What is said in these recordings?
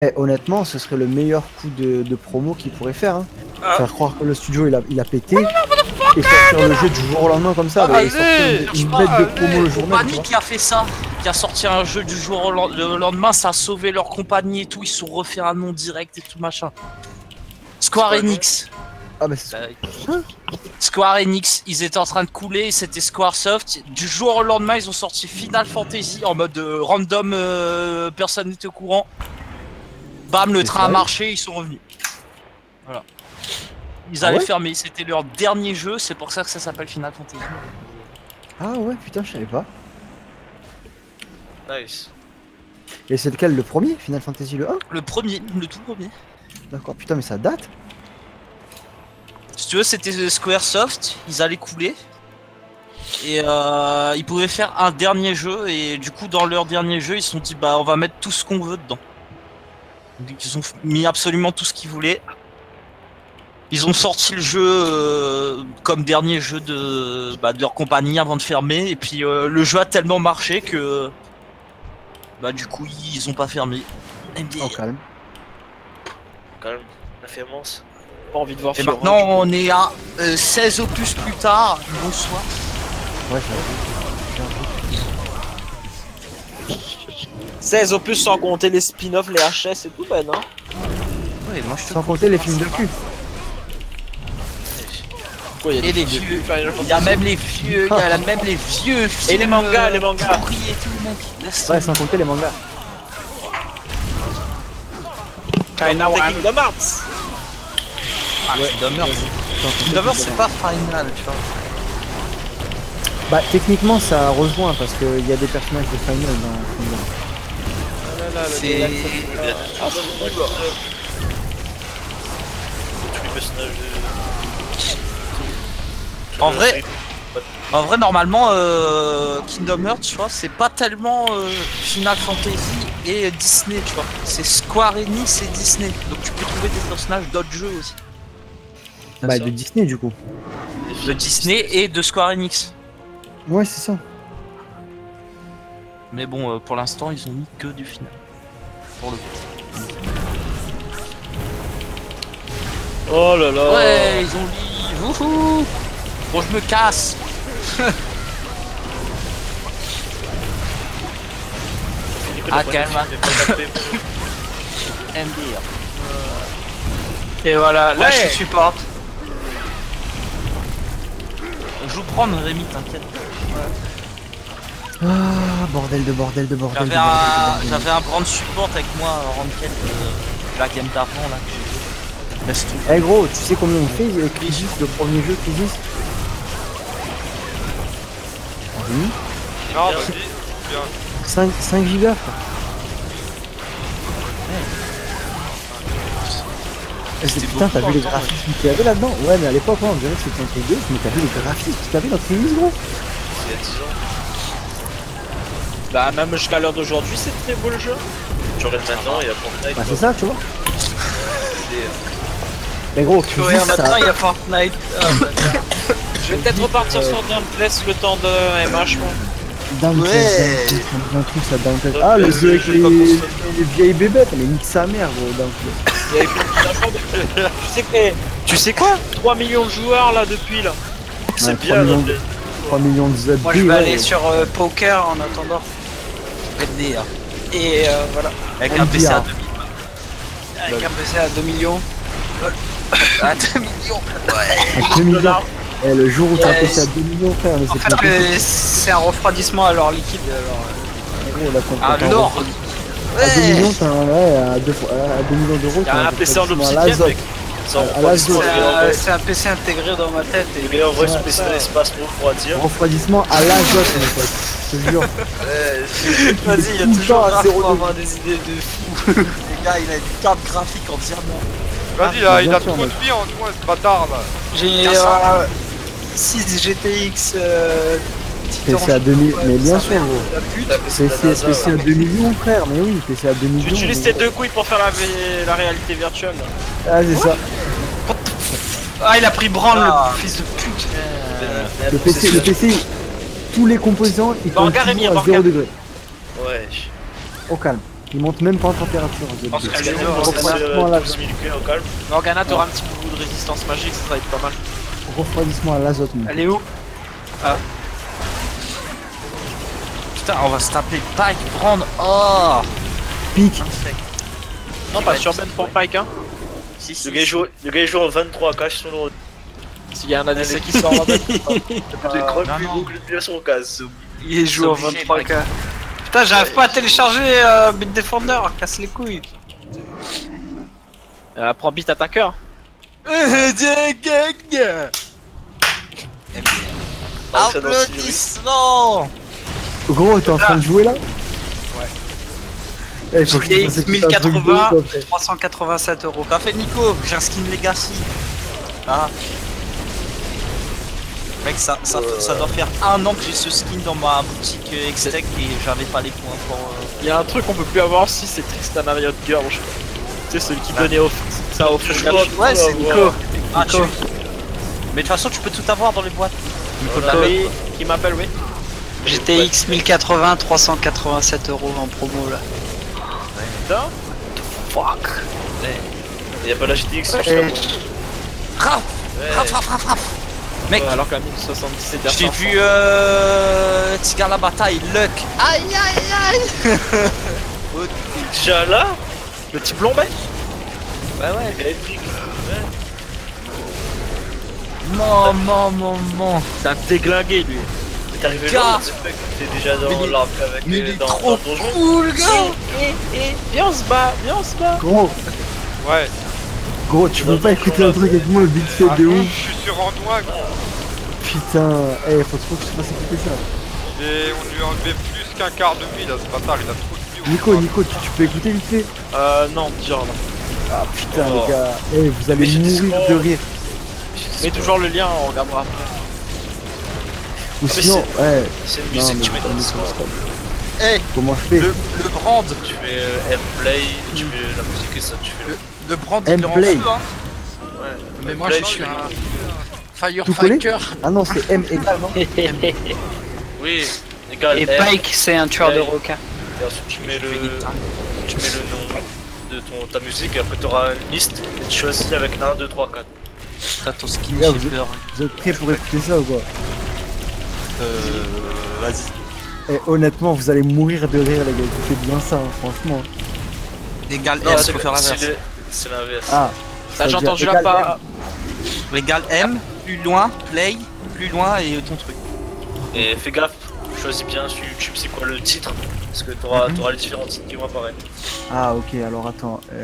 Eh, honnêtement, ce serait le meilleur coup de promo qu'il pourrait faire. Hein. Faire croire que le studio il a pété et sortir le jeu du jour au lendemain comme ça. Bah, sortir une bête de promo le jour même. Compagnie qui a fait ça, qui a sorti un jeu du jour au le lendemain, ça a sauvé leur compagnie et tout. Ils se sont refait un nom direct et tout machin. Square Enix. Ah bah c'est Square Enix, ils étaient en train de couler, c'était Squaresoft. Du jour au lendemain, ils ont sorti Final Fantasy en mode random, personne n'était au courant. Bam, le train a marché, ils sont revenus. Voilà. Ils allaient fermer, c'était leur dernier jeu, c'est pour ça que ça s'appelle Final Fantasy. Ah ouais, putain, je savais pas. Nice. Et c'est lequel, le premier, Final Fantasy le 1? Le premier, le tout premier. D'accord, putain, mais ça date. Si tu veux, c'était Squaresoft, ils allaient couler. Et ils pouvaient faire un dernier jeu, et du coup, dans leur dernier jeu, ils se sont dit, bah, on va mettre tout ce qu'on veut dedans. Donc, ils ont mis absolument tout ce qu'ils voulaient. Ils ont sorti le jeu comme dernier jeu de leur compagnie avant de fermer. Et puis le jeu a tellement marché que bah du coup ils ont pas fermé. Oh calme. Calme, la fémence. Pas envie de voir. Et maintenant on est à 16 opus plus tard. Bonsoir. Ouais, j'avoue. 16 opus sans compter les spin-offs, les HS et tout, ben non. Ouais, moi sans compter les films de cul. Ouais, et les vieux, il y a même les vieux, il y a même les vieux films. Et les mangas, et tout le monde. Ouais, sans compter les mangas. Kingdom Hearts. Ah, Kingdom Hearts c'est pas final, tu vois. Bah techniquement ça rejoint parce qu'il y a des personnages de final dans Kingdom. C'est... En vrai, normalement, Kingdom Hearts, tu vois, c'est pas tellement Final Fantasy et Disney, tu vois. C'est Square Enix et Disney. Donc tu peux trouver des personnages d'autres jeux aussi. Bah de Disney du coup. De Disney et de Square Enix. Ouais, c'est ça. Mais bon, pour l'instant, ils ont mis que du final. Pour le coup. Oh là là. Ouais, ils ont dit... Wouhou. Bon, je me casse. Ah, calme. MDR. Et voilà, là je supporte. Je vous prends Rémi, t'inquiète. Ah, bordel de bordel de bordel. J'avais un brand support avec moi, Rankel, la game d'avant là que j'ai joué. Laisse tout. Eh gros, tu sais combien on fait Crisis, le premier jeu Crisis? Oui. Non, vas-y, bien. 5 gigas frère. Putain, t'as vu les graphismes qu'il y avait là-dedans? Ouais, mais à l'époque, on dirait que c'était un truc de ouf, mais t'as vu les graphismes qu'il y avait dans Crisis, gros? Il y a 10 ans. Bah, même jusqu'à l'heure d'aujourd'hui, c'est très beau le jeu. Tu regardes maintenant, il y a Fortnite. Bah, c'est ça, tu vois. Mais gros, Crisis, ça... maintenant, il y a Fortnite. Je vais peut-être repartir sur Dauntless le temps de MH, moi. Dauntless, un truc ça, Dauntless. Ah, le jeu avec les vieilles bébêtes, mais nique sa mère, gros, Dauntless. Tu sais quoi 3 millions de joueurs là depuis là. C'est bien. 3 millions de ZB. Moi je vais aller sur Poker en attendant. MDR. Et voilà. Avec un PC à 2000. Avec un PC à 2 millions. À 2 millions. Ouais. À 2 millions. Et le jour où t'as un PC à 2 millions, frère, mais c'est en fait, c'est un refroidissement à l'or liquide. À l'or. À 2 millions, t'as à 2 millions d'euros. T'as un PC en obsidienne, mec. C'est un PC intégré dans ma tête. Et mais en vrai, ce PC dans l'espace pour refroidir. Refroidissement à l'azote, mon pote. Je te jure. Vas-y, il y a toujours un pour avoir des idées de fou. Les gars, il a une carte graphique en diamant. Vas-y là, il a trop de vie en moins ce bâtard là. J'ai 6 GTX PC à 2 millions, mais bien sûr gros. PC à 2 millions frère, mais oui, PC à 2 millions. Tu utilises tes deux couilles pour faire la réalité virtuelle. Ah c'est ça. Ah il a pris branle le fils de pute. Le PC, tous les composants ils sont à 0 degré. Ouais. Au calme. Il monte même pas en température. Morgana, t'auras un petit bout de résistance magique, ça va être pas mal. Refroidissement à l'azote. Elle est où? Putain, on va se taper Pike, prendre. Oh! Pique. Non, pas sur Ben pour Pike, hein. Le gars il joue en 23 cash sur le. S'il y a un ADC qui sort en Ben. Les crocs non, plus non. boucles de son casse. Il joue en obligé, 23K. Putain, j'arrive pas à télécharger Beat Defender, casse les couilles. Prends Beat Attacker. Applaudissements! Gros, t'es en train de jouer là? Eh, faut que je te fasse écouter un truc de 1080, ouf, après. 387 euros. T'as fait Nico, j'ai un skin Legacy. Ah. Mec, ça doit faire 1 an que j'ai ce skin dans ma boutique Extec et j'avais pas les points pour. Il y a un truc qu'on peut plus avoir aussi, c'est Tristan Harriot Girl. Tu sais, celui qui donnait ça au Ouais, c'est Nico. Ah, Mais de toute façon, tu peux tout avoir dans les boîtes. Oui, qui m'appelle, oui. GTX 1080, 387 euros en promo là. Putain. Fuck. Y'a pas la GTX Raf! Mec, Alors qu'à 1077 j'ai vu Tigar la bataille, Luck. Aïe aïe aïe! Déjà là. Le petit blond, mec. Ouais, ouais. Électrique. Non. C'est un déglingué, lui. T'es arrivé Gars. là, t'es déjà dans l'arbre avec Mais il est dans trop le donjon. cool, gars! Viens, on se bat, Gros, Ouais. tu peux pas écouter un truc avec moi, vite fait Ah de non, ouf. je suis sur Antoine, gros. Putain, faut trop que je te fasse écouter ça. Et on lui a enlevé plus qu'un quart de vie là, ce bâtard, il a trop de vie. Nico, tu peux écouter vite fait? Non, genre là. Ah putain, Oh. les gars, vous allez Mais j'ai mourir Discord. de rire. Mets toujours le lien, on regardera après. Ou Mais sinon, ouais, C'est une non, musique mais que tu mets dans le putain, Discord. Hey, comment je fais? le brand, Tu fais Airplay, tu fais la musique et ça, tu fais le brand, il est en Play. feu, hein. Ouais. Mais moi, Play, je suis tu fais- un Tout collé? firefighter. Ah non, c'est M égal, non? Oui, égal Et R. Pike, c'est un tueur de Pike. requins. Et ensuite tu mets le nom de ta musique et après tu auras une liste et tu choisis avec 1, 2, 3, 4. T'as ton skin, Les gars, j'ai peur. Vous êtes prêts pour écouter ça ou quoi? Vas-y. Eh, honnêtement, vous allez mourir de rire, les gars. Écoutez bien ça, hein, franchement. Égal Non, M, c'est faut faire l'inverse. c'est l'inverse. Ah, Ça, j'ai c'est-à-dire entendu la égal part. Égal M, plus loin, play, plus loin et ton truc. Et fais gaffe, choisis bien sur YouTube c'est quoi le titre, parce que t'auras les différents titres qui vont apparaître. Ah, ok, alors attends. T'as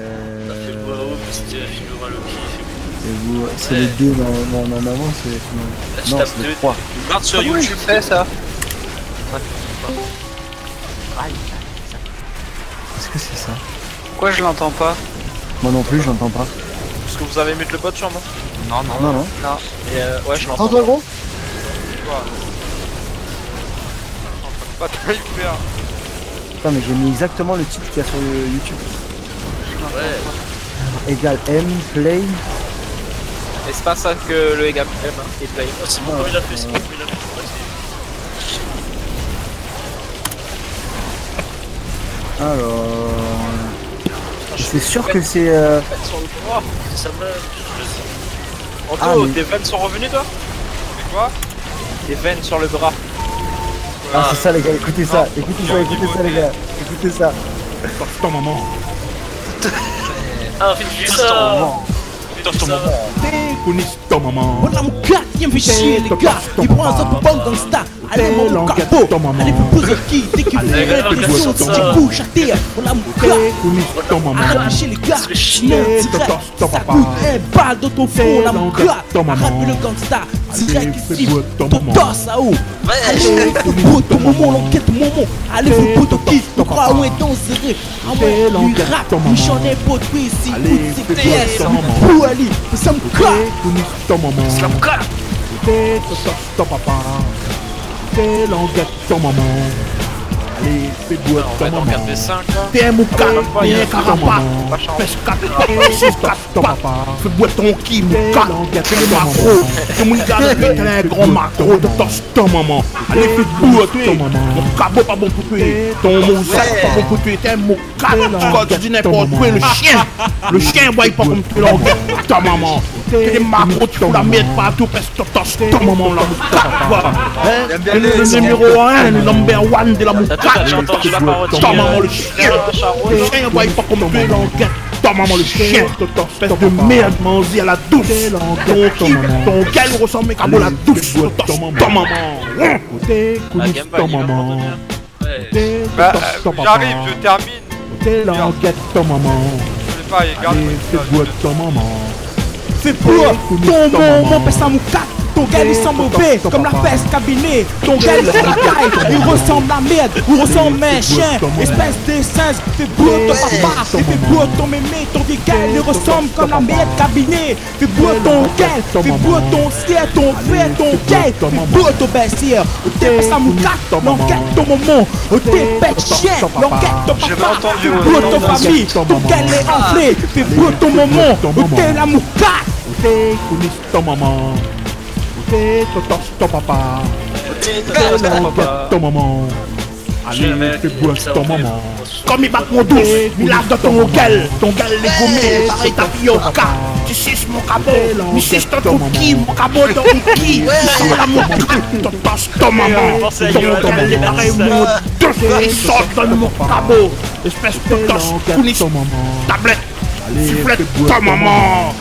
fait voix off, c'était Figura Loki, C'est les deux normalement, c'est. Là, tu Non, tapes c'est les deux. trois. Regarde sur Comment YouTube. il fait ça? Aïe. Qu'est-ce que c'est ça? Pourquoi je l'entends pas? Moi non plus, je l'entends pas. Parce que vous avez mis le bot sûrement. Non, Non, non. Et ouais, je l'entends. Entends-toi, gros? Pas très faire. Putain, mais j'ai mis exactement le titre qu'il y a sur YouTube. Ouais, Égal M, play. Et c'est pas ça que le égal M et play. oh, c'est bon comme il a fait, c'est bon comme il a fait. Ouais, Alors. C'est sûr que c'est. Sur le bras. c'est ça même, je le sais. Anto, mais- tes veines sont revenues toi? C'est quoi? Des veines sur le bras. Ah, c'est ça, les gars, écoutez ça, écoutez ça, les gars, écoutez ça. Ton maman. Ah, fais ça. Touche ton moment. Connais ton maman. Voilà mon gars, viens me chier les gars. Il prend un peu bon gangsta. Allez mon capot. Allez vous posez qui dès qu'il vous Allez, fait regarde, l'impression regarde de ça. petit bouche à terre. Voilà mon gars. Connais ton maman. Arrête de chier les gars. C'est chier. Non, direct. ton Ça papa. coûte un balle dans ton front. Là mon gars. ton maman. Arrête le gangsta. Direct Allez, ici. fais-moi ton Ton maman. torse à haut. Allez, vous ton moment, l'enquête moment. Allez vous poteau qui te croit où est dangereux. Ah ouais, lui rap, lui j'en ai pas de ici. Allez, Toutes ces fais-moi pièces. ton maman. Pour Ali, ça me claque. Connais ton maman. Fais ton papa. Fais l'enquête ton maman. Allez, fais boire ton maman. T'es un mouka, t'es un carapat. Pèse 4 pattes, 6 4 pattes. Fais boire ton ki, mouka. T'es le macro. T'es mon gars, t'es un grand macro de tosse ton maman. Allez, fais boire ton maman. Mon cabot pas bon pour tuer. Ton moussac pas bon pour tuer. T'es un mouka. Quand tu dis n'importe quoi, le chien, boit pas comme tu l'enguettes ta maman. T'es des macros, tu fous la merde partout, pèse ton tosse ton maman, la mouka. T'es le numéro 1, le number 1 de la mouka. Ta maman le chien boit pas comme tu l'enguettes. Ta maman le chien, espèce de merde mangée à la douce. Ton gars ressemble à la douce. Ta maman. Ton maman. Bah, j'arrive, je termine. T'es l'enquête ton maman. Je sais pas, il garde. Allez, fais boire ton maman. Fais boire ton maman, pèse à mouka. Ton gars il sent mauvais, comme la peste cabinet. Ton gars il il ressemble à merde, il ressemble à un chien. Espèce de singe, fais boire ton papa. Et fais boire ton mémé, ton vieux gars il ressemble comme la merde cabinet. Fais boire ton gars, fais boire ton ciel, ton frère, ton gars. Fais boire ton bestiaire. T'es pèse à mouka, l'enquête ton maman. T'es pète chien, l'enquête ton papa. Fais boire ton famille, ton gars il est enflé. Fais boire ton maman, t'es la mouka. T'es ton maman. T'es ton papa. T'es ton maman. Allez, fais boire ton maman. Comme il bat mon douce, il lave dans ton gueule. Ton gueule est gommé, pareil tapioca. Tu suces mon cabot, tu suces ton cookie, mon cabot dans mon cookie. Tu sors la mouka, ton tosse ton maman. Ton gueule est pareil mon douce, il sort dans mon cabot. Espèce de tosse, counis, tablette, sifflette ton maman.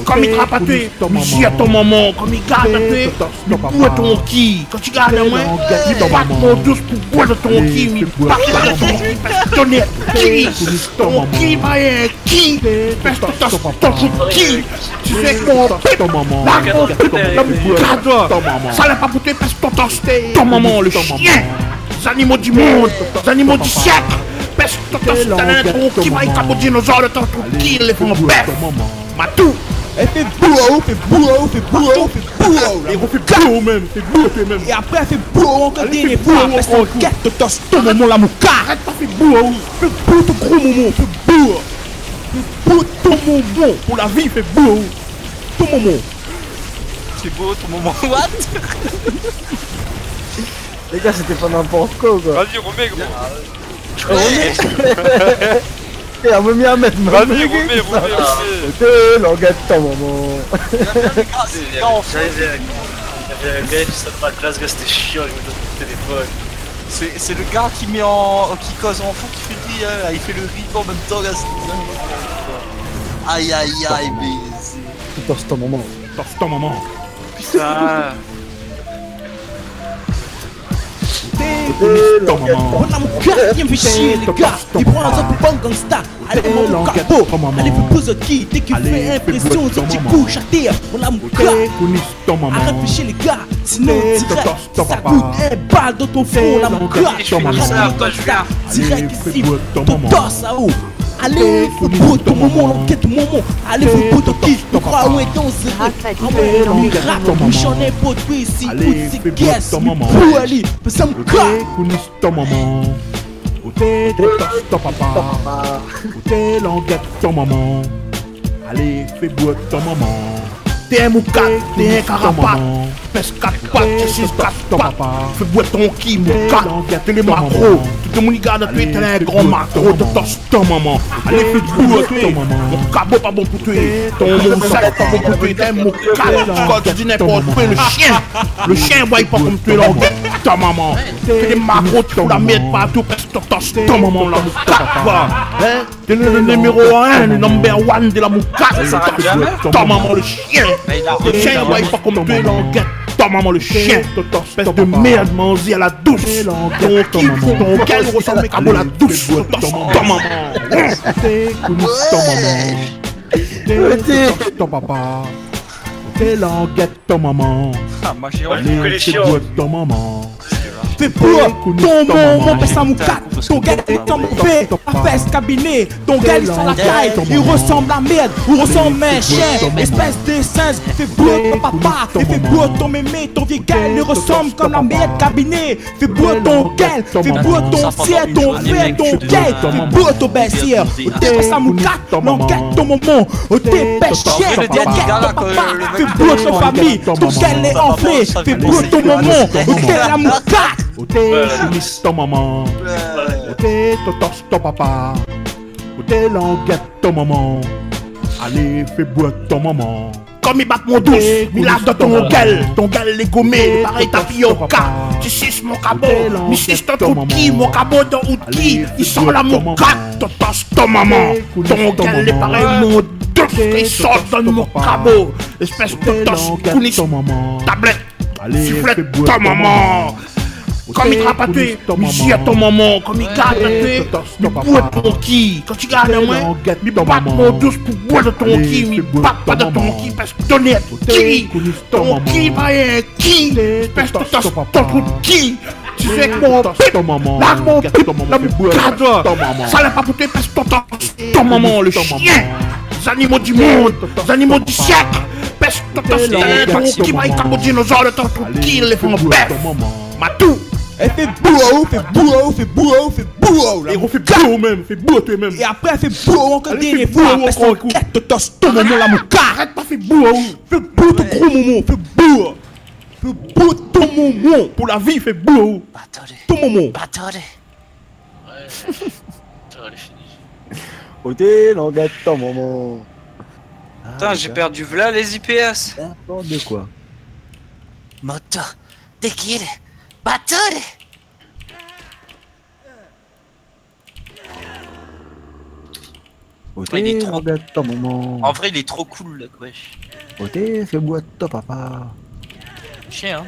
Comme il trappe à tuer, il gire ton maman. Comme il garde à tuer, il boit ton ki. Quand tu gardes à moi, il bat mon douce pour boire de ton ki. Il bat ton ki, ton ki. Ton ki, va un ki. Pèse ton ki. Tu sais qu'on ton maman. Ça l'a pas bouté, pèse ton maman, le chien. Les animaux du monde, les animaux du siècle. Pèse ton ki, va un cabot dinosaure de ton ki, les font bête. Matou. Elle fait bourreau, fait bourreau, fait bourreau, fait bourreau. Et on fait bourreau même, fait bourreau même. Et après elle fait bourreau encore dernière fois. Parce qu'on quête de ton maman la mouka. Arrête pas, fait bourreau. Fais bourreau ton gros maman, fais bourreau. Fais bourreau ton maman. Pour la vie, fais bourreau. Ton maman. C'est beau ton moment. What? Les gars, c'était pas n'importe quoi. Vas-y, remets, gros. Et on m'a mis à mettre. Vas-y, remets. T'es l'enquête ta maman. Il y avait un gars qui s'appelle pas classe, gars, c'était chiant, il me donne mon téléphone. C'est le gars qui qui cause en fou, qui fait il fait le rip en même temps, là, c'est aïe aïe aïe, baiser. Putain, c'est ton maman. Torse ton maman. Putain. Ton maman. On a mon gars, il me fait chier les gars. Il prend un autre bon gangsta. Allez, mon capot. Allez, fais pose qui dès qu'il fait impression, ce petit coup chaté. On a mon gars. Ton maman. Arrête de chier les gars. Sinon, direct, ça coûte un balle dans ton front. On a mon gars. Arrête de gangsta. Direct ici, ton torse à haut. Allez, faut beau ton moment, l'enquête ton moment. Allez, faut beau ton kiff, tu crois où est ton zéro. Envoyez dans mes rap, j'en ai pas de ici. Allez, fais boire ton maman. Pour aller, fais ça me gars. Ton maman. T'es ton papa. T'es l'enquête ton maman. Allez, fais boire ton maman. T'es un mouka, t'es un carapat. Pèse 4 pattes, 6 4 pattes. Fais boire ton ki, mouka. T'es les macros. Tout le monde garde à tuer, t'es un grand macro. Te tosse ton maman. Allez, fais boire ton maman. Mon cabot pas bon pour tuer. Ton moussac pas bon pour tuer. T'es un mouka. Quand tu dis n'importe quoi, le chien boit pas comme tuer l'enquête. Ta maman. T'es des macros, tu fous la merde partout. Pèse te tosse ton maman, la mouka. T'es le numéro 1, le number 1 de la mouka. Ta maman, le chien. Le chien boit pas comme tuer l'enquête. Ta maman le chien, espèce de merde mangée à la douce. Ton gars ressemble à la douce. Ta maman. T'es ton papa. T'es l'enquête ton maman. Ah, moi j'ai Ouais, que les Allez, fais chiens. boire ton maman. Fais boire ton maman, pèse à mouka. que Ton gars t'as est en pas fait, à fesse cabinet. Ton gars il sent la taille, il ressemble à merde, il ressemble à un chien. Espèce de singe, fais beau ton papa, et fais beau ton mémé. Ton vieux gars il ressemble comme la merde cabinet. Fais beau ton gars, fais beau ton ciel, ton frère, ton gars, fais beau ton baissière. T'es pas ça mouka, non gâte ton moment. T'es pêche chien, le dernier gâte gars, là, ton que papa, le mec fais beau ton famille. Ton gars est enflé, fais beau ton moment. T'es la mouka. T'es ton maman. T'es ton papa. T'es languette ton maman. Allez, fais boire ton maman. Comme il bat mon douce, il lâche dans ton gueule est gommé, pareil tapioca. Tu suces mon cabot, mais suces ton trou de qui, mon cabot dans ou de qui, il sent la mouka, ton tosse ton maman. Ton gueule est pareil mon douce, il sort dans mon cabot. Espèce de tosse, counis, tablette, sifflette ton maman. Comme il rapaté, il gît à ton maman. Comme il garde il boit ton qui. Quand tu gardes moi, il bat mon douce pour boire de ton qui. Il bat pas de ton qui parce que ton est qui. Ton qui va un qui. Espèce de tosse, ton trou de qui. Tu sais que mon pip, là mon pip, là mon cadre. Ça l'a pas pouté parce que ton maman, le chien. Les animaux du monde, les animaux du siècle. Parce que ton qui va y caboter dinosaure, le ton qui, les font bête. Matou. Elle fait bourreau, fait bourreau, fait bourreau, fait bourreau. Et on fait bourreau même, fait bourreau toi-même. Et après elle fait bourreau encore des fois. Parce qu'on quête tosse ton moment la mouka. Arrête pas, fais bourreau. Fais bourreau ton gros moment, fais bourreau. Fais bourreau ton moment. Pour la vie, fais bourreau. Ton moment. Ouais. Allez, fini. T'es languette ton maman. Putain, j'ai perdu v'là les IPS. N'importe de quoi. Moto, tequila, battore. T'es il est trop- languette ton maman. En vrai, il est trop cool, là, wesh. T'es fais boire ton papa. Chien, hein.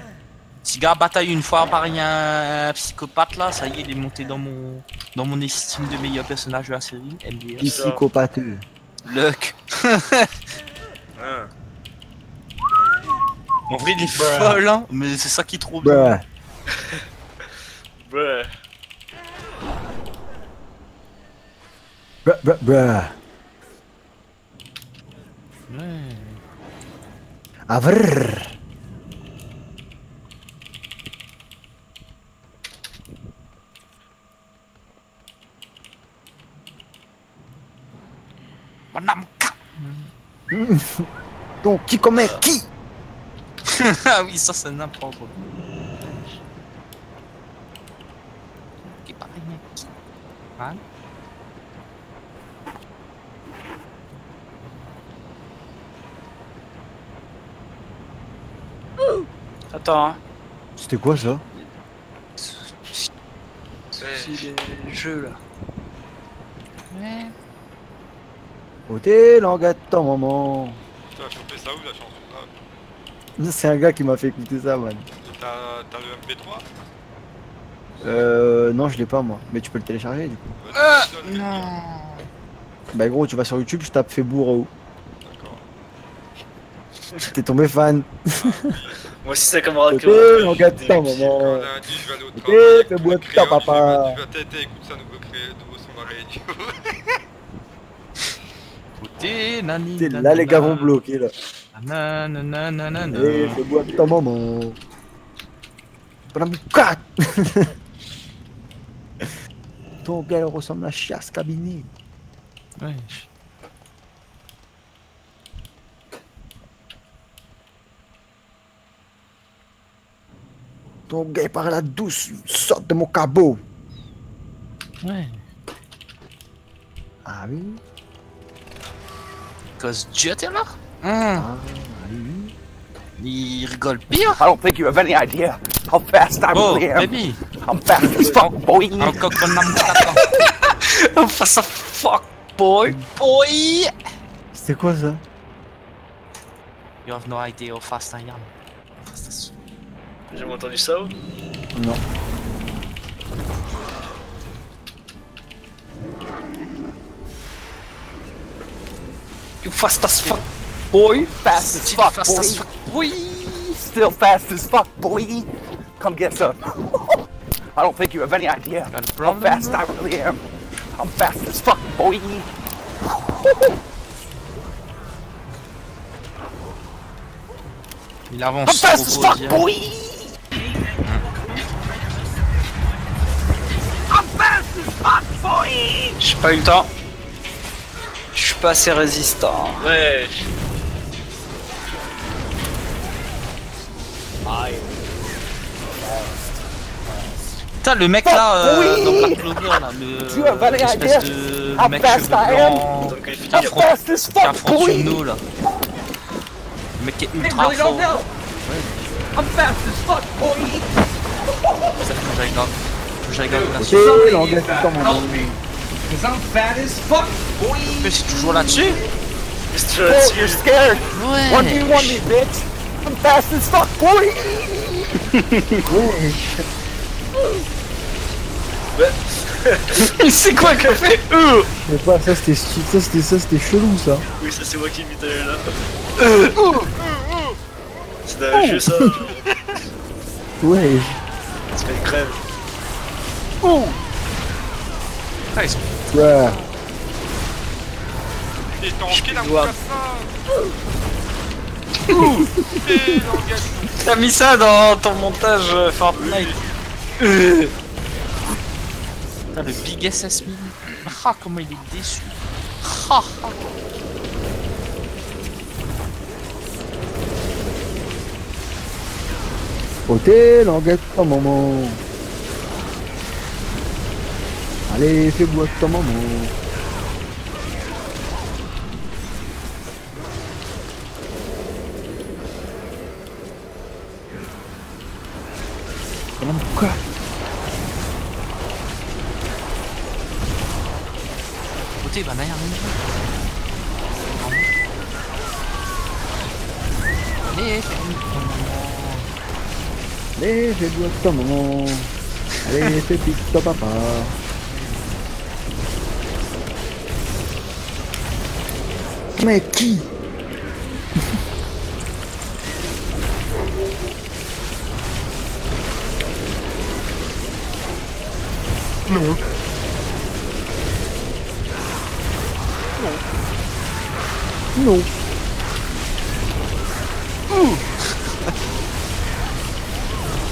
Si gars bataille une fois par un psychopathe là, ça y est, il est monté dans mon estime de meilleur personnage de la série. MDR. Psychopathe. Luck. Ah. En vrai, il est folle, hein, mais c'est ça qui est trop bien. Bruh. Ouais. Bruh, bruh, bruh. Ouais. Avrrr. Madame K. Donc qui commet qui? Ah oui, ça c'est n'importe quoi. Qui parle bien qui? Hein? Attends, hein. C'était quoi ça? C'est les jeux là. Ouais. T'es languette ton maman. Tu as chopé ça où la chanson là? C'est un gars qui m'a fait écouter ça, man. T'as le MP3? Non, je l'ai pas moi. Mais tu peux le télécharger du coup. Vas-y, donne. Non. Bah gros, tu vas sur YouTube, je tape fait bourreau. D'accord. T'es tombé fan. Moi aussi, c'est comme camarade T'es languette ton Quand maman. lundi je vais aller au Ok, travail. fais boire Créole, ton papa. Je vais têter, écoute ça, nouveau son à réunion. Écoutez, nani. T'es là, les gars vont bloquer là. Nanana. Eh, fais boire ta maman. Madame Kat. Ton gars il ressemble à chasse cabinet. Ouais. Ton gars il parle à douce, sort de mon cabot. Ouais. Ah oui. Cause Dieu t'es là? Ah oui. Il rigole pire. I don't think you have any idea how fast I Oh, really am. baby. I'm fast as fuck, boy. Encore qu'on a mon On fait ça fuck boy. boy. C'était quoi ça? You have no idea how fast I am. Fast as- J'ai jamais entendu ça ou? Non. You fast as fuck boy. Fast as fuck, Fast as boy. fuck, boy. Still fast as fuck, boy. Come get some. I don't think you have any idea how fast I really am. I'm fast as fuck, boy. Il I'm avance fast as trop, fuck, dire. boy. I'm fast as fuck, boy. J'ai pas eu le temps. Je suis pas assez résistant. Ouais. Putain, le mec là, dans Black Clover, là, l'espèce de mec cheveux blancs, Donc il finit qui I'm fast as fuck, affronte boy. Yano là. Le mec qui est ultra fort. I'm fast as fuck, boy. Ça faut que j'aille grave. Faut que j'aille grave là. Côté langage du temps, maman. Cause I'm fat as fuck, boy. Mais c'est toujours là-dessus. Oh, you're scared. Ouais. 1v1 me, bitch. I'm fast as fuck, boy. C'est quoi que fait Je sais pas, ça c'était chelou ça. Oui, ça c'est moi qui imite là. C'est dans un jeu ça. Ouais. Ça fait une crève. Ah, ils sont... Ouais. T'es tanké la moucassa. Et langage. T'as mis ça dans ton montage Fortnite. Putain, le Big SS Mini. Ah, comment il est déçu. Ah, ah. Côté langage du temps, maman. Allez, fais boire ta maman. Quoi? Côté, il va derrière nous. Allez, Allez, fais boire ta maman. Allez, fais pique ta papa. Mais qui? Non. Non.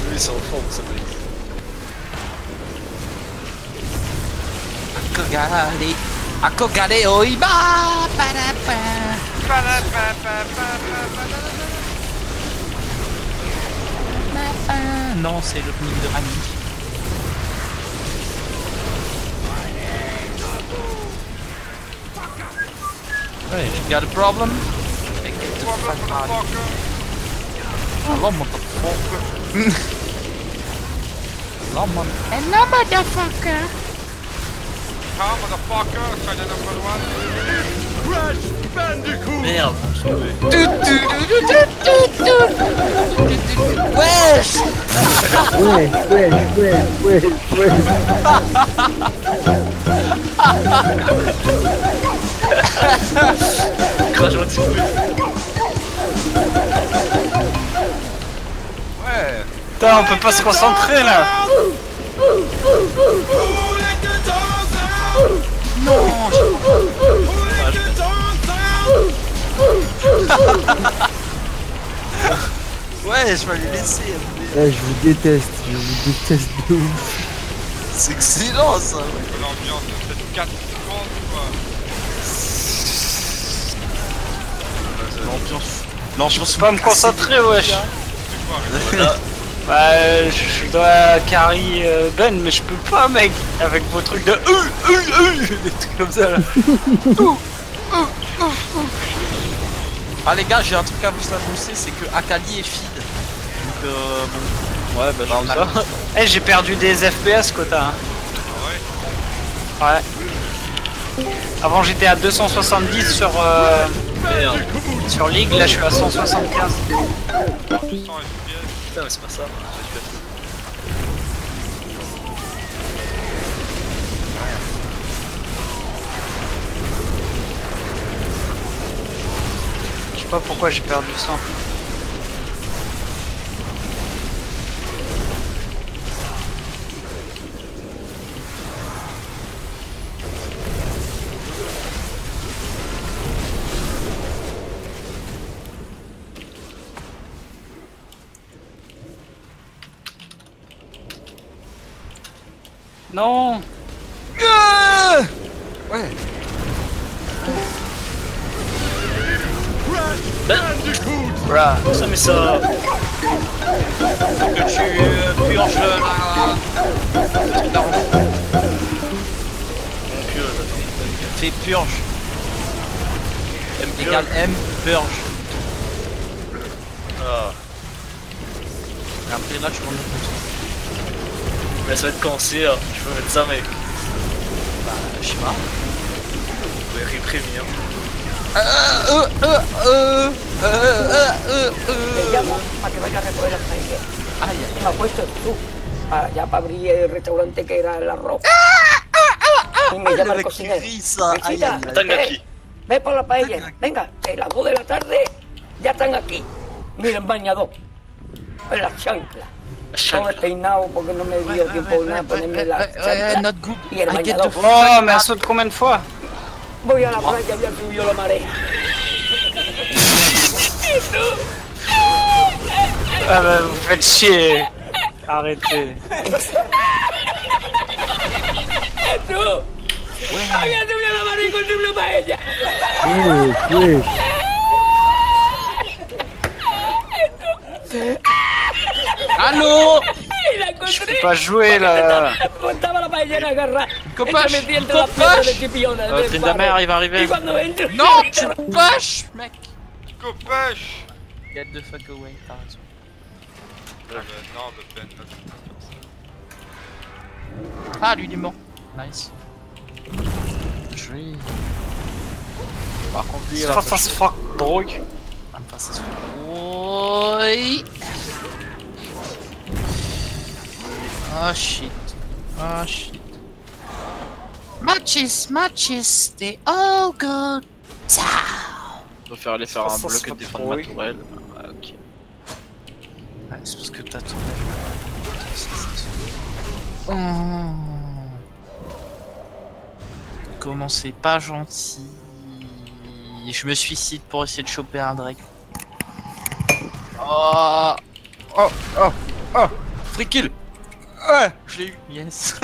Lui c'est en forme ça peut être. Akogare oiba. Non, c'est le film de Rami. Hey, you got a problem? Hey, get the fuck out of here. Hello, motherfucker. Hello, motherfucker. Ah, motherfucker, China number one. Merde, Wesh! Ouais. crache un petit peu. Ouais. Putain, on peut pas se concentrer là. Non! Ouais, je vais lui laisser. Je vous déteste de ouf. C'est excellent ça. L'ambiance de cette 4 secondes quoi. L'ambiance. Je peux pas me concentrer, wesh. C'est quoi, Voilà. Bah, je dois carry Ben, mais je peux pas, mec. Avec vos trucs de des trucs comme ça là. Ah les gars, j'ai un truc à vous annoncer, c'est que Akali est feed. Donc bon. Ouais, bah on a- ça. Eh, j'ai perdu des FPS, Kota. Hein. Ouais. Avant, j'étais à 270 sur sur League, là je suis à 175. Putain, mais c'est pas ça. Je sais pas pourquoi j'ai perdu 100. Non. Ouais. Ça mais ça. Que tu purges fais purge. M égale M, purge. Ah. Et après là, tu prends le compte. Mais ça va être cancer, je peux mettre ça mec. Bah, je sais pas. Ouais, réprimer. Te llamo para que vaya a recoger las paellas. Me ha puesto tú allá para abrir el restaurante que era el arroz. Y me llama el cocinero. Visita, ve por la paella. Venga, a las 2 de la tarde ya están aquí. Miren, bañador. En las chanclas. Todo despeinado porque no me dio tiempo de ponerme la chancla. Y el bañador. Oh, mais elle saute combien de fois? Voy a la playa, ya subió la marea. Ah bah, vous faites chier. Arrêtez. ¡Había subido la marea y con una paella! Allô? Je peux pas jouer là. Estaba la paellera agarrada. Copache, Entre mis dientes la pieza de chipiona. Tryndamere, il va arriver. Y cuando entro... Non, tu pêches, mec. Copêche. Get the fuck away, t'as raison. Non, Ben, Ah, lui il est mort. Nice. Joli. Par contre, lui, il a Fast as fuck, drogue. fast as fuck. Oui. Oh shit. Oh shit. Matches, they all go down. On va aller faire un bloc et défendre ma tourelle. Ah, ok. Ouais, c'est parce que t'as tourné. Oh. Comment c'est pas gentil. Je me suicide pour essayer de choper un Drake. Oh. Oh, oh, oh. Free kill. Ouais, je l'ai eu. Yes.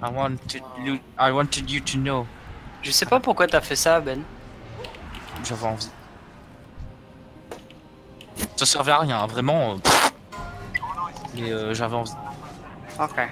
I wanted you to know. Je sais pas pourquoi t'as fait ça, Ben. J'avais envie. Ça servait à rien, vraiment. Mais j'avais envie. Ok.